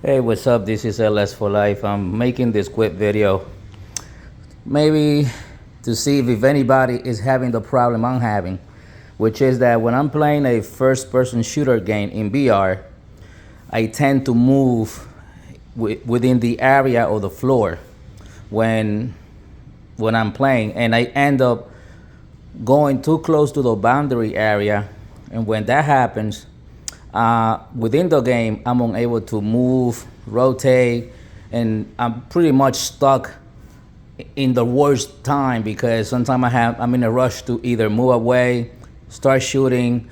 Hey, what's up? This is LS for Life. I'm making this quick video, maybe to see if anybody is having the problem I'm having, which is that when I'm playing a first-person shooter game in VR, I tend to move within the area of the floor when I'm playing, and I end up going too close to the boundary area, and when that happens, within the game, I'm unable to move, rotate, and I'm pretty much stuck in the worst time because sometimes I'm in a rush to either move away, start shooting,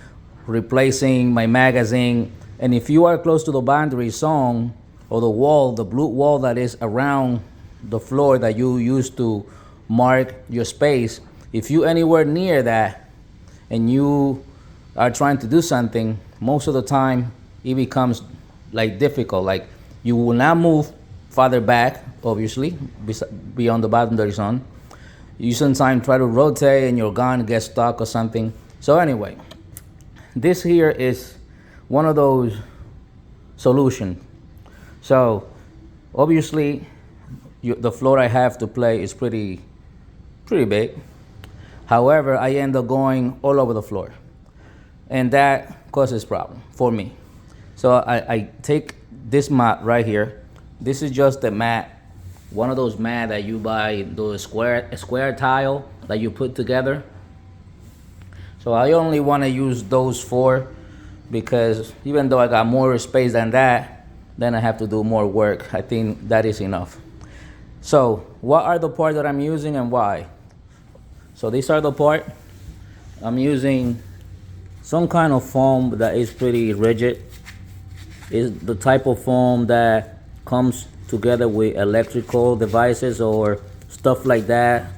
replacing my magazine, and if you are close to the boundary zone or the wall, the blue wall that is around the floor that you use to mark your space, if you anywhere near that and you are trying to do something, most of the time it becomes like difficult. Like you will not move farther back, obviously, beyond the boundary zone. You sometimes try to rotate and your gun gets stuck or something. So anyway, this here is one of those solutions. So obviously, the floor I have to play is pretty big. However, I end up going all over the floor, and that causes problem for me. So I take this mat right here. This is just a mat, one of those mat that you buy, those square tile that you put together. So I only want to use those four because even though I got more space than that, then I have to do more work. I think that is enough. So what are the parts that I'm using and why? So these are the parts. I'm using some kind of foam that is pretty rigid. It's the type of foam that comes together with electrical devices or stuff like that.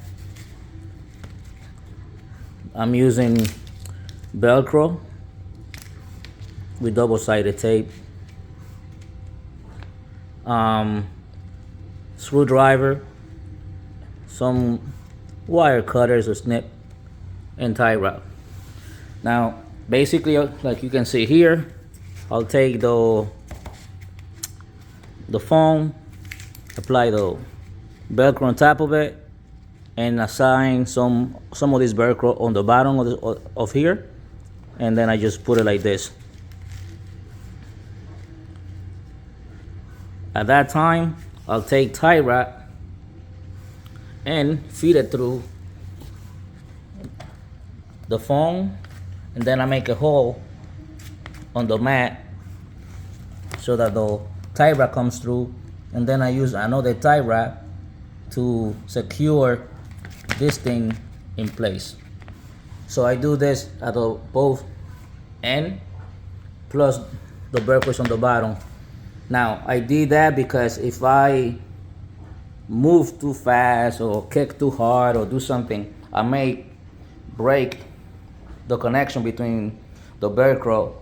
I'm using Velcro with double-sided tape, screwdriver, some wire cutters or snip, and tie wrap. Now basically, like you can see here, I'll take the foam, apply the Velcro on top of it, and assign some of this Velcro on the bottom of here, and then I just put it like this. At that time, I'll take tie wrap and feed it through the foam, and then I make a hole on the mat so that the tie wrap comes through, and then I use another tie wrap to secure this thing in place. So I do this at both end plus the Velcro on the bottom. Now I did that because if I move too fast or kick too hard or do something, I may break the connection between the Velcro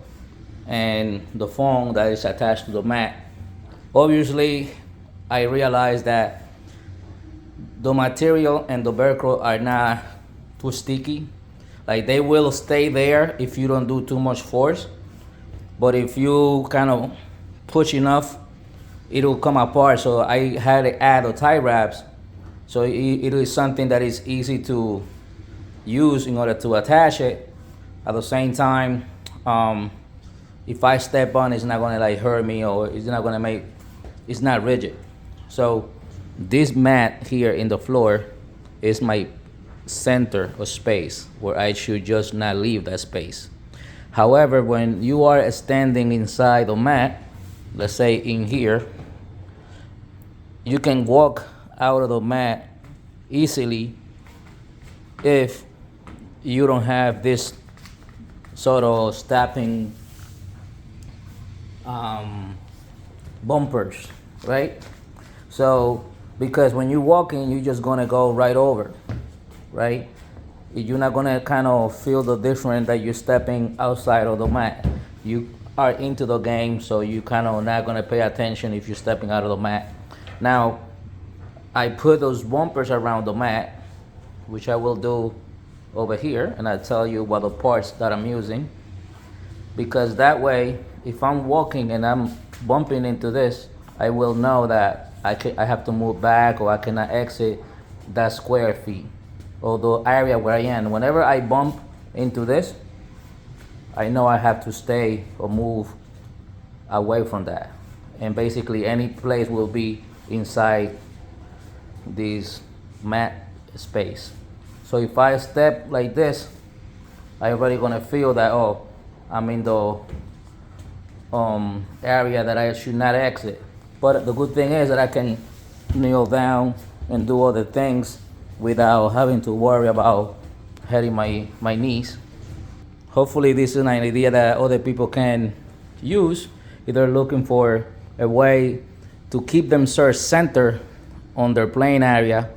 and the foam that is attached to the mat. Obviously, I realized that the material and the Velcro are not too sticky. Like they will stay there if you don't do too much force, but if you kind of push enough, it'll come apart. So I had to add the tie wraps, so it is something that is easy to use in order to attach it. At the same time, if I step on, it's not gonna like hurt me, or it's not rigid. So this mat here in the floor is my center of space where I should just not leave that space. However, when you are standing inside the mat, let's say in here, you can walk out of the mat easily if you don't have this sort of stepping bumpers, right? So because when you're walking, you're just gonna go right over, right? You're not gonna kind of feel the difference that you're stepping outside of the mat. You are into the game, so you kind of not gonna pay attention if you're stepping out of the mat. Now I put those bumpers around the mat, which I will do over here, and I'll tell you what the parts that I'm using, because that way if I'm walking and I'm bumping into this, I will know that I have to move back or I cannot exit that square feet or the area where I am. Whenever I bump into this, I know I have to stay or move away from that. And basically any place will be inside this mat space. So if I step like this, I already gonna feel that, oh, I'm in the area that I should not exit. But the good thing is that I can kneel down and do other things without having to worry about hitting my knees. Hopefully this is an idea that other people can use if they're looking for a way to keep themselves centered on their playing area